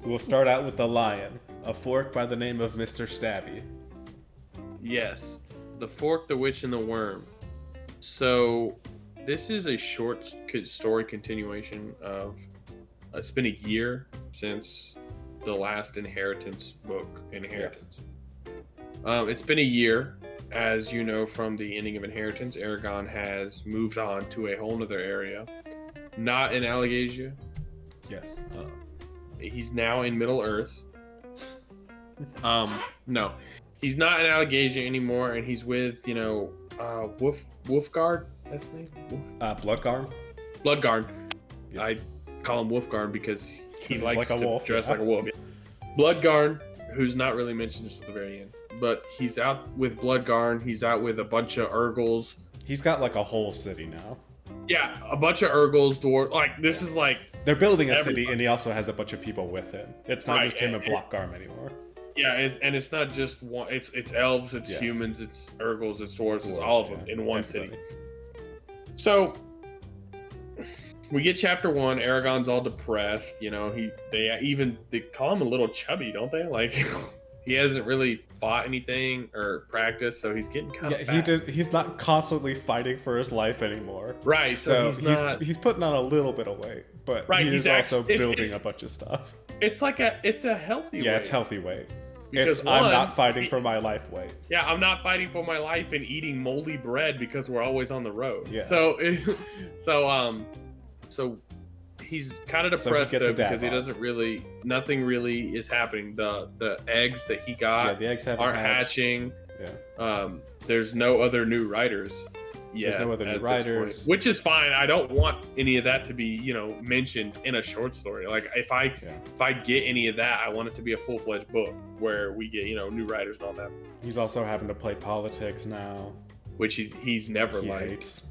We'll start out with the lion, a fork by the name of Mr. Stabby. Yes, The Fork, the Witch, and the Worm. So, this is a short story continuation of. It's been a year since the last Inheritance book, Inheritance. Yes. It's been a year, as you know from the ending of Inheritance. Aragon has moved on to a whole nother area, not in Allegasia. Yes. He's now in Middle Earth. No, he's not in Allegasia anymore, and he's with Wolfguard. That's his name. Bloodguard. Bloodguard. Yes. I call him Wolfguard because he likes like to wolf, dress like a wolf. Bloodguard, who's not really mentioned until the very end, but he's out with Bloodguard. He's out with a bunch of Urgles. He's got like a whole city now. Yeah, a bunch of Urgles, dwarves. Like this is like they're building a city, and he also has a bunch of people with him. It's not just him and Bloodguard anymore. Yeah, it's not just one. It's elves, it's humans, it's Urgles, it's dwarves, it's all of them in one city. So we get chapter 1. Aragon's all depressed. They call him a little chubby, don't they? Like he hasn't really fought anything or practiced, so he's getting kind of fat. He's not constantly fighting for his life anymore. Right. So he's putting on a little bit of weight, but he's also building a bunch of stuff. It's a healthy weight. Yeah, it's healthy weight. Because I'm not fighting for my life weight. Yeah, I'm not fighting for my life and eating moldy bread because we're always on the road. Yeah. So he's kind of depressed because he doesn't really, nothing really is happening. The eggs that he got the eggs aren't hatching. Yeah. There's no other new writers. There's no other new writers, which is fine. I don't want any of that to be, mentioned in a short story. Like if I get any of that, I want it to be a full-fledged book where we get, new writers and all that. He's also having to play politics now, which he's never liked. Hates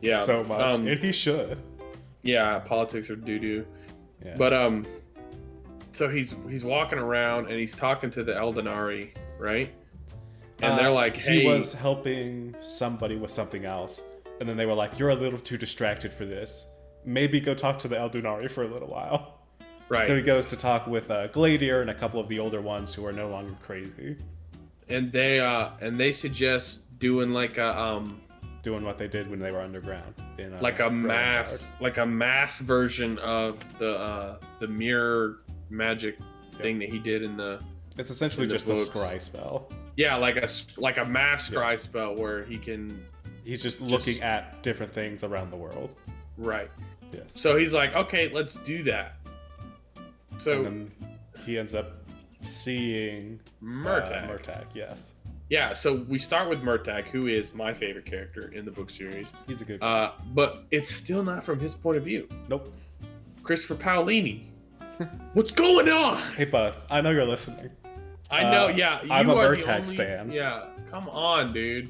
yeah, so much, and he should. Yeah, politics are doo-doo. Yeah. But so he's walking around and he's talking to the Eldenari, right? And they're like, hey... He was helping somebody with something else. And then they were like, you're a little too distracted for this. Maybe go talk to the Eldunari for a little while. Right. So he goes to talk with Gladier and a couple of the older ones who are no longer crazy. And they suggest doing like a... doing what they did when they were underground. Like a mass version of the mirror magic thing that he did in the... It's essentially just a scry spell. Yeah, like a mass scry spell where he's just looking at different things around the world. Right. Yes. So he's like, okay, let's do that. So and then he ends up seeing Murtagh, yes. Yeah, so we start with Murtagh, who is my favorite character in the book series. He's a good guy. But it's still not from his point of view. Nope. Christopher Paolini. What's going on? Hey, bud, I know you're listening. I know, yeah. I'm a Murtagh stan. Yeah, come on, dude.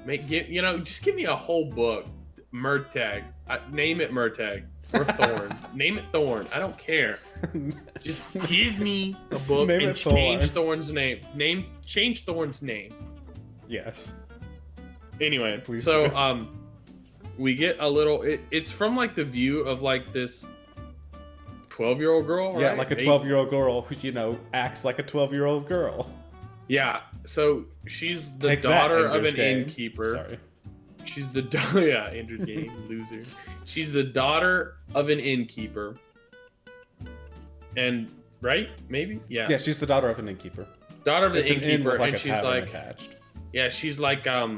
Just give me a whole book. Murtagh. Name it Murtagh. Or Thorn. Name it Thorn. I don't care. Just give me a book and change Thorn's name. Change Thorn's name. Yes. Anyway, please so do. We get a little... It's from like the view of like this 12-year-old girl, right? Yeah, like a 12-year-old girl who, acts like a 12-year-old girl. Yeah, so she's the daughter of an innkeeper. Sorry. She's the Ender's Game, loser. She's the daughter of an innkeeper. And, right? Maybe? Yeah. Yeah, she's the daughter of an innkeeper. Daughter of an innkeeper, and she's like... attached. Yeah, she's like a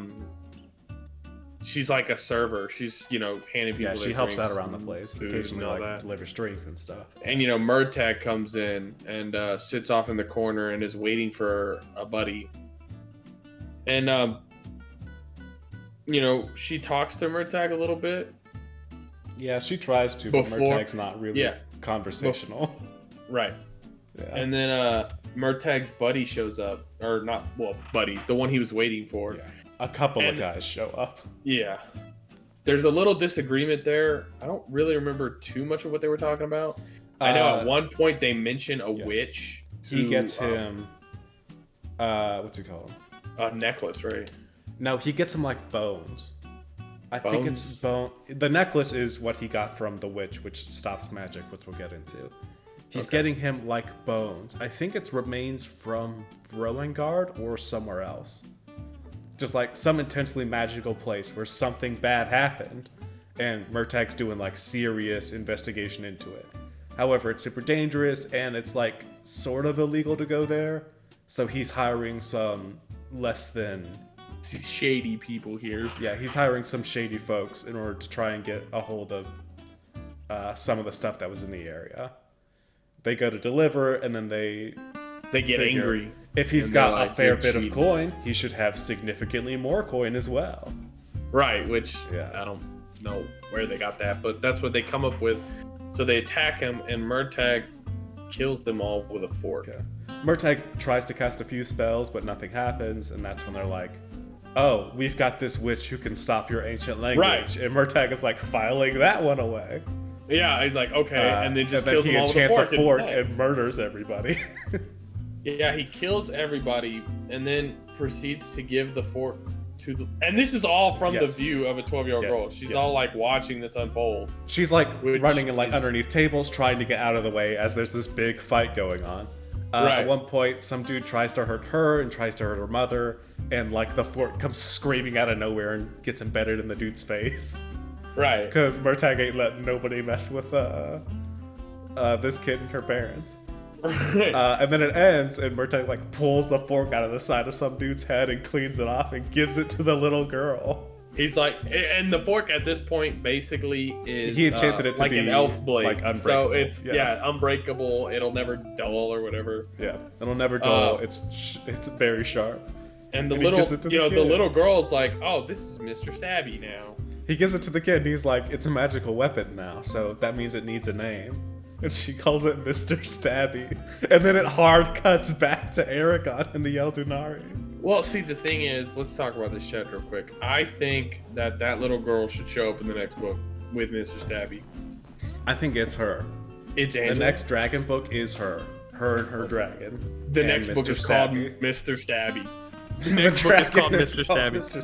server. She's, handing people Yeah, she helps out around the and place. food Occasionally, and all that. delivers drinks and stuff. And, Murtagh comes in and sits off in the corner and is waiting for a buddy. And, she talks to Murtagh a little bit. Yeah, she tries to, but Murtagh's not really conversational. Right. Yeah. And then Murtagh's buddy shows up. Or not, buddy. The one he was waiting for. Yeah. A couple of guys show up. Yeah. There's a little disagreement there. I don't really remember too much of what they were talking about. I know at one point they mention a witch. He gets him... what's it called? A necklace, right? No, he gets him like bones. I think it's bone. The necklace is what he got from the witch, which stops magic, which we'll get into. He's Okay. getting him like bones. I think it's remains from Rowengard or somewhere else. Just like some intensely magical place where something bad happened, and Murtag's doing like serious investigation into it. However, it's super dangerous and it's like sort of illegal to go there, so he's hiring some less than Shady people here. yeah, he's hiring some shady folks in order to try and get a hold of some of the stuff that was in the area. They go to deliver, and then they Get figure angry. if he's and got they're a like, fair "You're bit of cheating." coin, he should have significantly more coin as well. Right, which Yeah. I don't know where they got that, but that's what they come up with. So they attack him, and Murtagh kills them all with a fork. Yeah. Murtagh tries to cast a few spells, but nothing happens, and that's when they're like, oh, we've got this witch who can stop your ancient language. Right. And Murtagh is like filing that one away. Yeah, he's like, okay, and then just and kills then them he all with enchants a a fork instead. and murders everybody. Yeah, he kills everybody, and then proceeds to give the fork to the. And this is all from Yes. the view of a 12-year-old Yes, girl. She's yes. all like watching this unfold. She's like Which running in like is- underneath tables, trying to get out of the way as there's this big fight going on. Right. At one point, some dude tries to hurt her and tries to hurt her mother, and like the fork comes screaming out of nowhere and gets embedded in the dude's face. Right. Because Murtagh ain't letting nobody mess with this kid and her parents. And then it ends, and Murtagh like pulls the fork out of the side of some dude's head and cleans it off and gives it to the little girl. He's like, and the fork at this point basically is He enchanted it to like be, an elf blade, like, so unbreakable. it's Yes. unbreakable. It'll never dull or whatever. Yeah, it'll never dull. Uh, It's very sharp. And the And he little, gives it to the the kid. little girl's like, oh, this is Mr. Stabby now. He gives it to the kid, and he's like, it's a magical weapon now, so that means it needs a name. And she calls it Mr. Stabby. And then it hard cuts back to Aragon and the Eldunari. Well, see, the thing is, let's talk about this chat real quick. I think that little girl should show up in the next book with Mr. Stabby. I think it's her. It's The Angela. next dragon book is her. Her and her dragon. The And next book Mr. is called Stabby. Mr. Stabby. The The next book is dragon called Mr. called Stabby. Mr.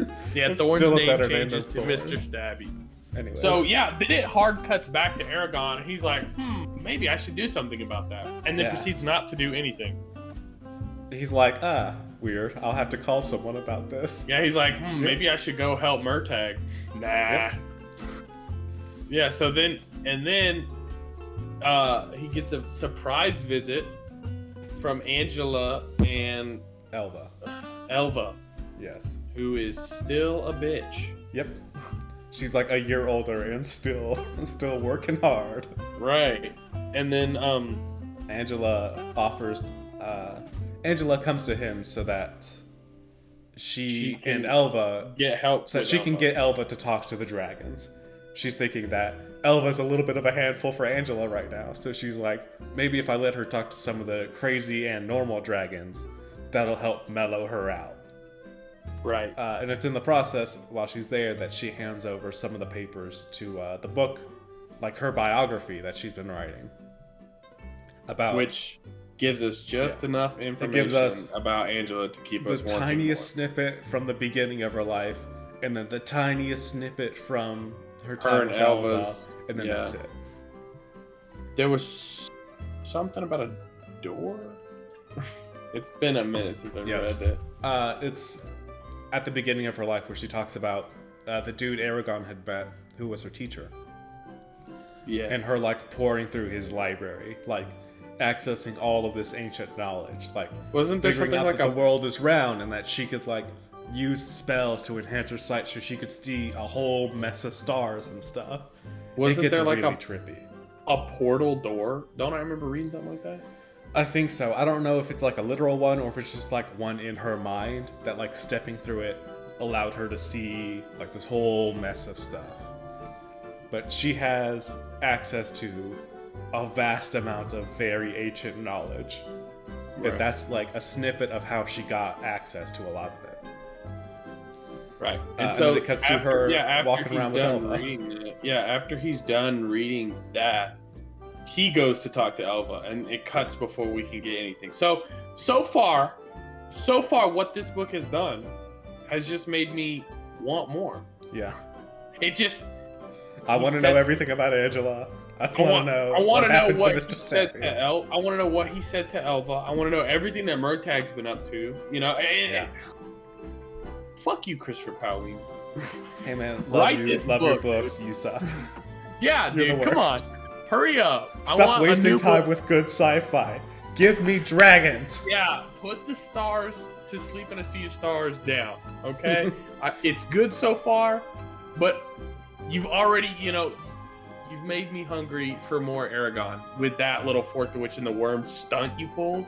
Stabby. Yeah, It's Thorn's still a name better name changes to than Mr. Thorn. Stabby. Anyways. So yeah, then it hard cuts back to Aragon. He's like, maybe I should do something about that, and then Yeah. proceeds not to do anything. He's like, weird. I'll have to call someone about this. Yeah, he's like, maybe I should go help Murtagh. Nah. Yep. Yeah. So then, he gets a surprise visit from Angela and Elva. Yes. who is still a bitch. Yep. She's like a year older and still working hard. Right. And then Angela offers Angela comes to him so that she can and Elva get help. so with she can Elva. get Elva to talk to the dragons. She's thinking that Elva's a little bit of a handful for Angela right now. So she's like, maybe if I let her talk to some of the crazy and normal dragons, that'll help mellow her out. Right. And it's in the process while she's there that she hands over some of the papers to the book, like her biography that she's been writing. About Which gives us just enough information gives us about Angela to keep the us wanting tiniest snippet from the beginning of her life, and then the tiniest snippet from her time and with Elva, Elva's, and then yeah. that's it. more. There was something about a door. It's been a minute since I've Yes. read it. It's at the beginning of her life where she talks about the dude Aragon had met, who was her teacher, Yeah. and her like pouring through his library, like accessing all of this ancient knowledge, like Wasn't there figuring something out like that a the world is round and that she could like use spells to enhance her sight so she could see a whole mess of stars and stuff. Wasn't it gets there like really a trippy. portal door? Don't I remember reading something like that? I think so. I don't know if it's like a literal one or if it's just like one in her mind that like stepping through it allowed her to see like this whole mess of stuff. But she has access to a vast amount of very ancient knowledge. Right. And that's like a snippet of how she got access to a lot of it. Right. And then it cuts to her walking he's around with done Elva. reading it, after he's done reading that, he goes to talk to Elva, and it cuts before we can get anything. So far, what this book has done has just made me want more. Yeah. It just I He want to know sets- everything about Angela. I want to know. I want to know happened what to he Mr. said Sapien. to El. I want to know what he said to Elva. I want to know everything that Murtag's been up to. You know, Yeah. Fuck you, Christopher Pauline. Hey man, Write love this your book, books. You suck. Yeah, You're dude, the come on, worst. hurry up. I Stop want a wasting new time book. with good sci-fi. Give me dragons. Yeah, put the stars to sleep in a sea of stars down. Okay, it's good so far, but you've already, you've made me hungry for more Aragon with that little Fork the Witch and the Worm stunt you pulled.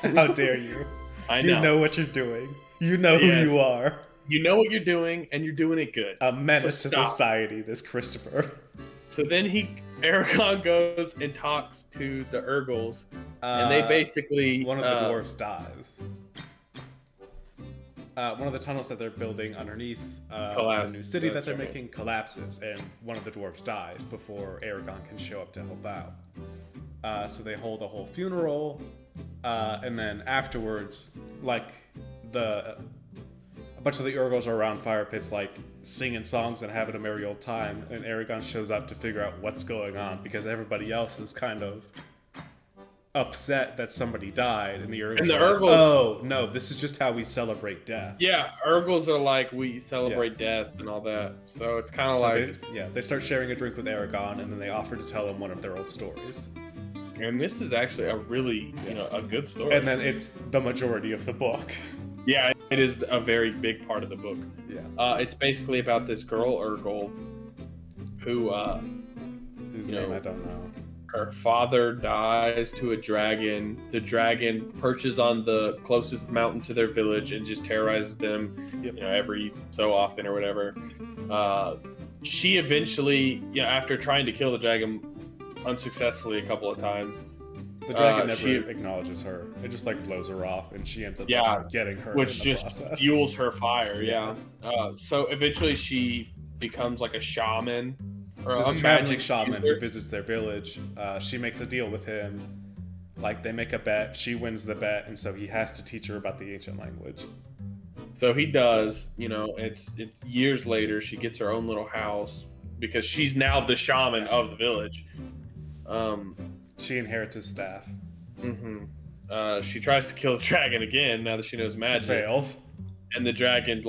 How dare you? I know. You know what you're doing. You know who Yes. you are. You know what you're doing, and you're doing it good. A menace So to stop. society, this Christopher. So then Aragon goes and talks to the Urgles, and they basically One of the dwarves dies. One of the tunnels that they're building underneath the new city that they're making collapses, and one of the dwarves dies before Aragon can show up to help out. So they hold a whole funeral, and then afterwards, like a bunch of the Urgles are around fire pits, like singing songs and having a merry old time, and Aragon shows up to figure out what's going on because everybody else is kind of upset that somebody died, and the Urgles are like, oh no, this is just how we celebrate death. Yeah, Urgles are like, we celebrate death and all that. So it's kind of they start sharing a drink with Aragon, and then they offer to tell him one of their old stories. And this is actually a really, a good story. And then it's the majority of the book. Yeah, it is a very big part of the book. Yeah. It's basically about this girl Urgle who, whose name I don't know. Her father dies to a dragon. The dragon perches on the closest mountain to their village and just terrorizes them, every so often or whatever. She eventually, after trying to kill the dragon unsuccessfully a couple of times, the dragon never acknowledges her. It just like blows her off, and she ends up getting hurt, which in the just process. fuels her fire. Yeah. So eventually she becomes like a shaman. Or this a is a traveling magic shaman user. who visits their village. She makes a deal with him. Like, they make a bet. She wins the bet, and so he has to teach her about the ancient language. So he does. It's years later. She gets her own little house because she's now the shaman of the village. She inherits his staff. Mm-hmm. She tries to kill the dragon again now that she knows magic. Fails. And the dragon,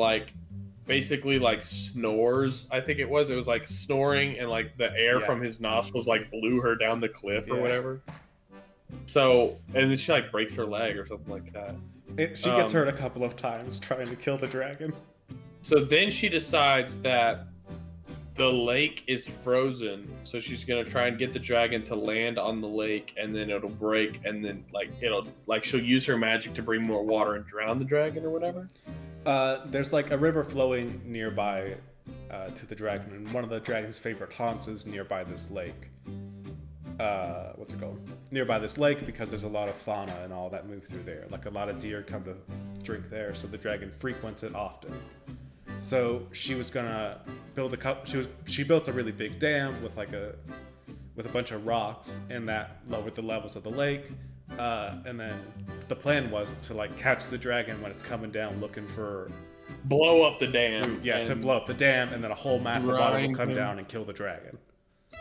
basically snores. I think it was like snoring, and like the air from his nostrils blew her down the cliff or whatever. So, and then she breaks her leg or something like that. She gets hurt a couple of times trying to kill the dragon. So then she decides that the lake is frozen, so she's gonna try and get the dragon to land on the lake, and then it'll break, and then she'll use her magic to bring more water and drown the dragon or whatever. There's a river flowing nearby to the dragon, and one of the dragon's favorite haunts is nearby this lake. What's it called? Nearby this lake, because there's a lot of fauna and all that move through there. Like, a lot of deer come to drink there, so the dragon frequents it often. So she was gonna build she built a really big dam with a bunch of rocks, and that lowered the levels of the lake. And then the plan was to catch the dragon when it's coming down looking for blow up the dam. Yeah, to blow up the dam, and then a whole massive water will come down and kill the dragon.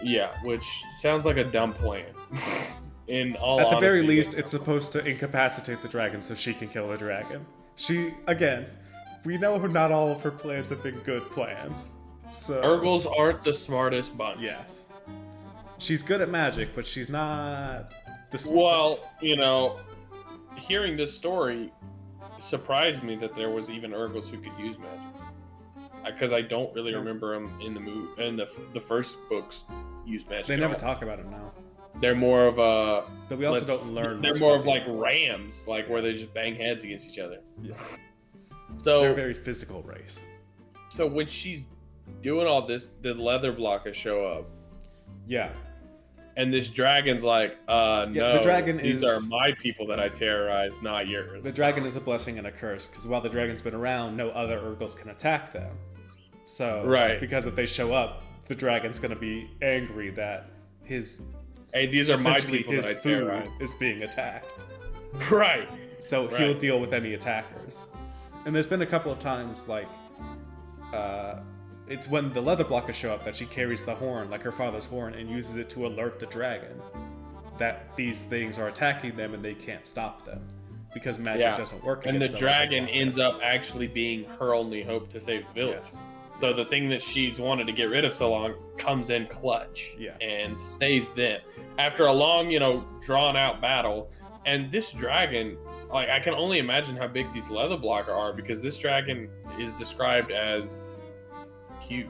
Yeah, which sounds like a dumb plan. In all At the very honesty, least, it's supposed to incapacitate the dragon so she can kill the dragon. We know not all of her plans have been good plans. So Urgles aren't the smartest bunch. Yes. She's good at magic, but she's not the Well, smartest. hearing this story surprised me that there was even Urgles who could use magic. Because I don't really remember them in the movie, in the first books use magic. They never talk about it now. They're more of a. But we also don't learn. They're more of rams, where they just bang heads against each other. Yeah. So they're a very physical race. So when she's doing all this, the leather blockers show up. Yeah. And this dragon's no, the dragon these are my people that I terrorize, not yours. The dragon is a blessing and a curse, because while the dragon's been around, no other Urgles can attack them. So, because if they show up, the dragon's going to be angry that these are my people that I terrorize. Is being attacked. Right. So he'll deal with any attackers. And there's been a couple of times, it's when the leather blockers show up that she carries the horn, like her father's horn, and uses it to alert the dragon that these things are attacking them and they can't stop them because magic doesn't work. And the against dragon ends up actually being her only hope to save the village. Yes. So the thing that she's wanted to get rid of so long comes in clutch and saves them after a long, drawn out battle. And this dragon, like, I can only imagine how big these leather blocker are, because this dragon is described as huge,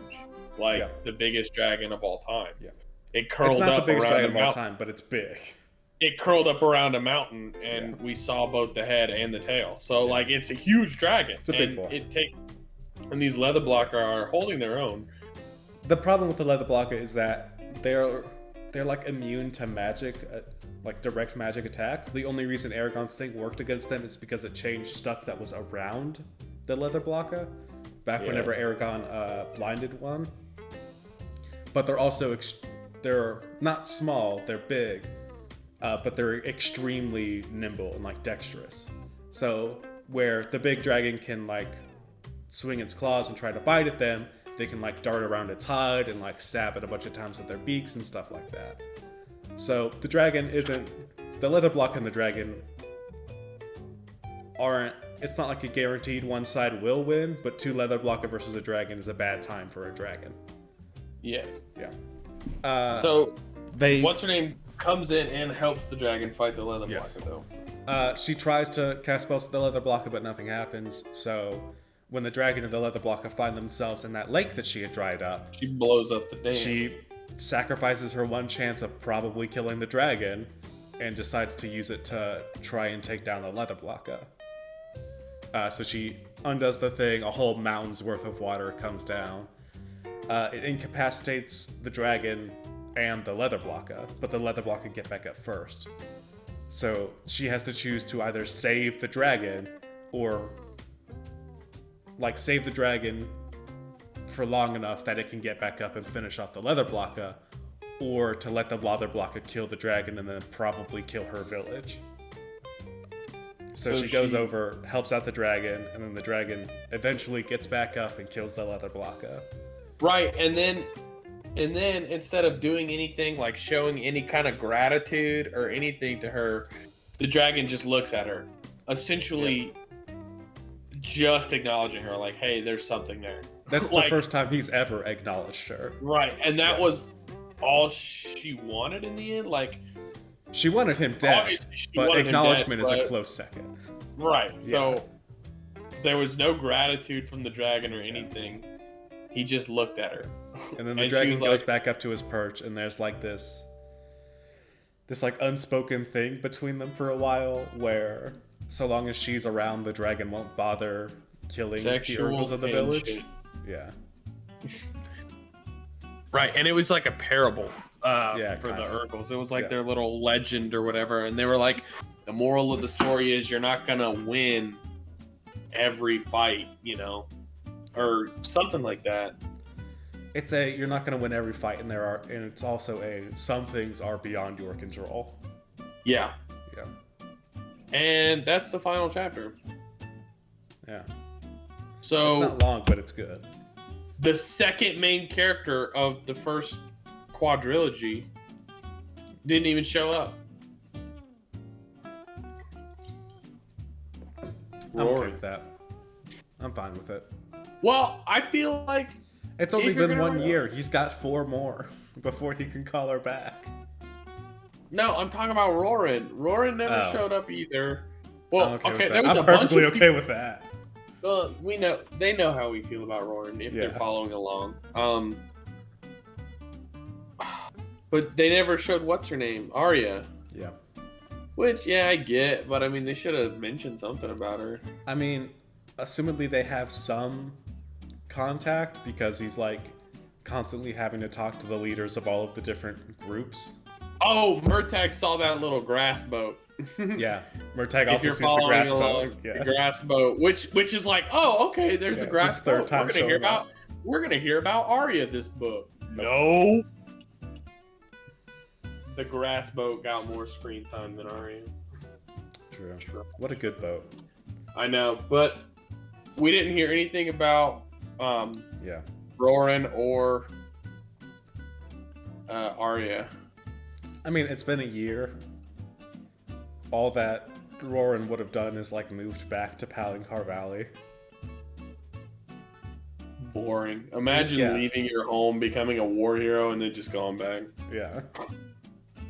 like the biggest dragon of all time. Yeah. It curled it's not up the biggest around dragon a of all mountain. time, but it's big. It curled up around a mountain, and we saw both the head and the tail. So, like, it's a huge dragon. It's a big boy. And these leather blocker are holding their own. The problem with the leather blocker is that they're like immune to magic, like direct magic attacks. The only reason Aragon's thing worked against them is because it changed stuff that was around the leather blocker back whenever Aragon blinded one. But they're also they're not small, they're big, but they're extremely nimble and like dexterous. So where the big dragon can like swing its claws and try to bite at them, they can like dart around its hide and like stab it a bunch of times with their beaks and stuff like that. So the dragon the leather block and the dragon it's not like a guaranteed one side will win, but two leather blocker versus a dragon is a bad time for a dragon. Yeah. So what's her name comes in and helps the dragon fight the leather blocker though. She tries to cast spells with the leather blocker, but nothing happens. So when the dragon and the leather blocker find themselves in that lake that she had dried up, she blows up the dam. She sacrifices her one chance of probably killing the dragon and decides to use it to try and take down the leather blocker. So she undoes the thing, a whole mountain's worth of water comes down. It incapacitates the dragon and the leather blocker, but the leather blocker get back up first. So she has to choose to either save the dragon or like save the dragon for long enough that it can get back up and finish off the leather blocker, or to let the leather blocker kill the dragon and then probably kill her village. So she goes over, helps out the dragon, and then the dragon eventually gets back up and kills the leather blocker. Right, and then instead of doing anything, like showing any kind of gratitude or anything to her, the dragon just looks at her, essentially just acknowledging her, like, hey, there's something there. That's the first time he's ever acknowledged her. Right, and that was all she wanted in the end. Like, she wanted him dead, but acknowledgement is a close second. Right, so there was no gratitude from the dragon or anything. He just looked at her. And then the dragon goes back up to his perch, and there's like this like unspoken thing between them for a while, where so long as she's around, the dragon won't bother killing the Urgles of the village. Yeah. Right, and it was like a parable for the Urgles. It was like their little legend or whatever, and they were like, the moral of the story is you're not gonna win every fight, or something like that. It's you're not gonna win every fight, and it's also some things are beyond your control. Yeah. Yeah. And that's the final chapter. Yeah. So it's not long, but it's good. The second main character of the first quadrilogy didn't even show up. I'm okay with that. I'm fine with it. Well, I feel like it's only been 1 year. He's got 4 more before he can call her back. No, I'm talking about Roran. Roran never showed up either. Well, okay, there was I'm perfectly okay with that. Well, they know how we feel about Roran if they're following along. But they never showed what's her name, Arya. Yeah. Which, I get, but I mean, they should have mentioned something about her. I mean, assumedly they have some contact because he's like constantly having to talk to the leaders of all of the different groups. Oh, Murtagh saw that little grass boat. Yeah, Murtagh also sees the grass boat. Yes. The grass boat, which is like, oh, okay, there's a grass boat. We're gonna hear about Arya this book. No. The grass boat got more screen time than Arya. True. What a good boat. I know, but we didn't hear anything about Roran or Arya. I mean, it's been a year. All that Roran would have done is like moved back to Palancar Valley. Boring. Imagine leaving your home, becoming a war hero, and then just going back. Yeah.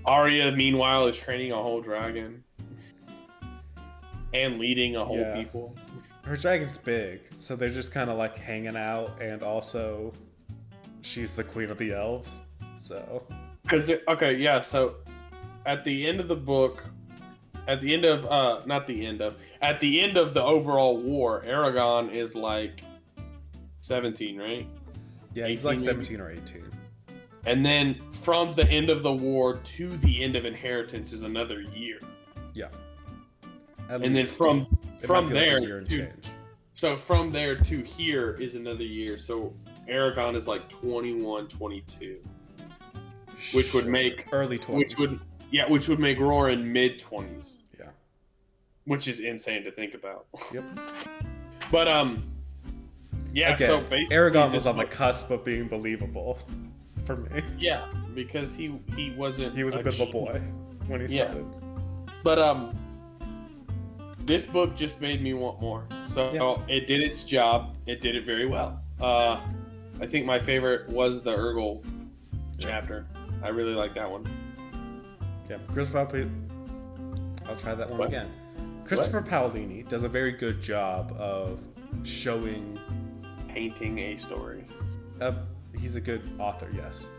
Arya, meanwhile, is training a whole dragon and leading a whole people. Her dragon's big, so they're just kind of like hanging out, and also she's the queen of the elves, so. So at the end of the book, at the end of the overall war, Aragon is like 17, right? Yeah, he's like 17 or 18. And then from the end of the war to the end of Inheritance is another year. Yeah. And then from there to so from there to here is another year. So Aragon is like 21, 22. Which would make early 20s. Which would make Roran mid 20s. Yeah. Which is insane to think about. Yep. But again, so basically Aragon was on the cusp of being believable for me. Yeah, because he wasn't. He was a bit of a boy when he started. But this book just made me want more. So it did its job. It did it very well. I think my favorite was the Urgle chapter. I really like that one. Yeah, I'll try that one again. Christopher Paolini does a very good job of painting a story. He's a good author, yes.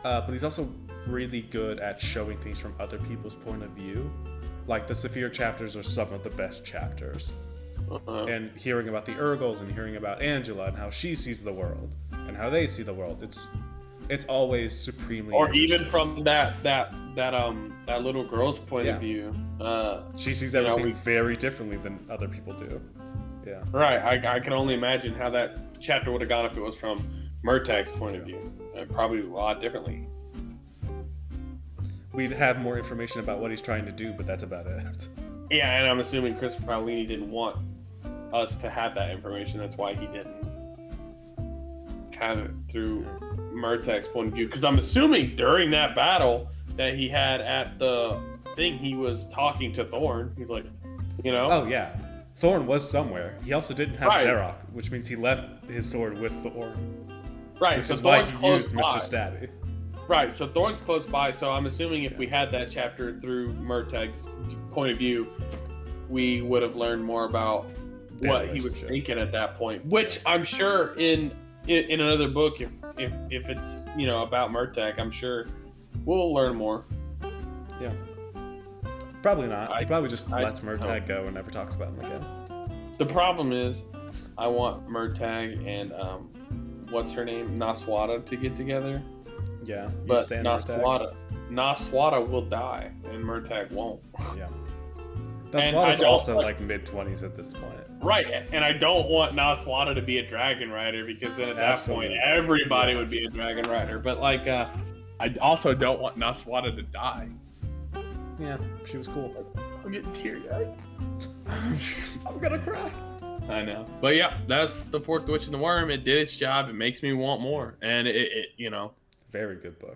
But he's also really good at showing things from other people's point of view. Like the Saphir chapters are some of the best chapters. And hearing about the Urgles and hearing about Angela and how she sees the world and how they see the world, it's always supremely. Or even from that little girl's point of view, she sees everything very differently than other people do. Yeah. Right. I can only imagine how that chapter would have gone if it was from Murtag's point of view. Probably a lot differently. We'd have more information about what he's trying to do, but that's about it. Yeah, and I'm assuming Christopher Paolini didn't want us to have that information. That's why he didn't have it through Murtag's point of view. Because I'm assuming during that battle that he had at the thing, he was talking to Thorn. He's like, Oh, yeah. Thorn was somewhere. He also didn't have Zarok, which means he left his sword with Thorn. Right, which so is why Thorn's he used close by. Mr. Stabby. Right, so Thorn's close by, so I'm assuming if we had that chapter through Murtag's point of view, we would have learned more about what he was thinking at that point. Which I'm sure in another book, if it's about Murtag, I'm sure we'll learn more. Yeah. Probably not. He probably just lets Murtag go and never talks about him again. The problem is, I want Murtag and what's her name, Naswada, to get together. Yeah, but Naswada will die, and Murtag won't. Yeah. Naswada's also like mid-20s at this point. Right, and I don't want Naswada to be a dragon rider, because then at that point, everybody would be a dragon rider. But I also don't want Naswada to die. Yeah, she was cool. I'm getting teary-eyed. I'm gonna cry. I know. But yeah, that's The Fourth Witch and the Worm. It did its job. It makes me want more. And it Very good book.